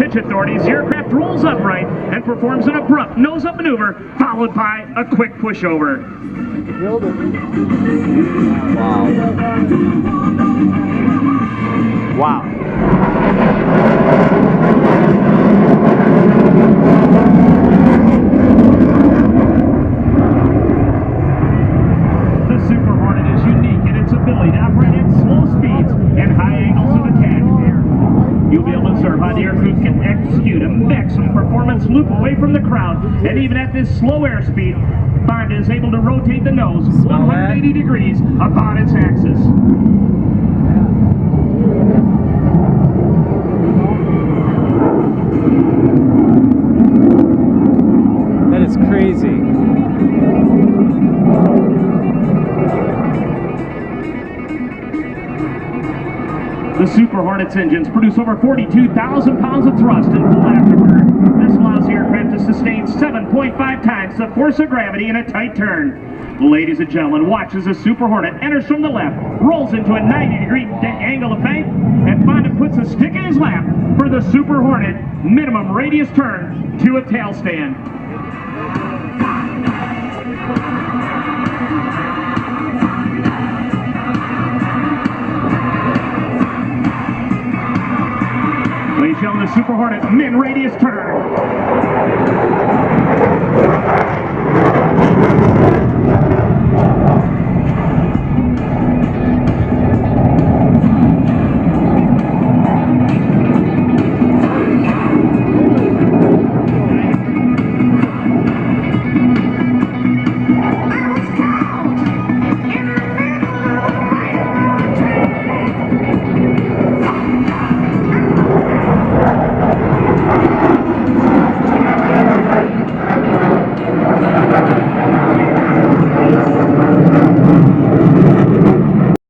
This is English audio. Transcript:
pitch authorities, the aircraft rolls upright and performs an abrupt nose-up maneuver, followed by a quick pushover. Wow. The Super Hornet is unique in its ability to operate at slow speeds and high angles of attack. You'll be able to observe how the aircrew can execute a maximum performance loop away from the crowd, and even at this slow airspeed, Bond is able to rotate the nose 180 degrees about its axis. That is crazy. The Super Hornet's engines produce over 42,000 pounds of thrust in full afterburner. This allows the aircraft to sustain 7.5 times the force of gravity in a tight turn. Ladies and gentlemen, watch as the Super Hornet enters from the left, rolls into a 90-degree angle of bank, and Fonda puts a stick in his lap for the Super Hornet minimum radius turn to a tail stand. Ladies and gentlemen, the Super Hornet min radius turn.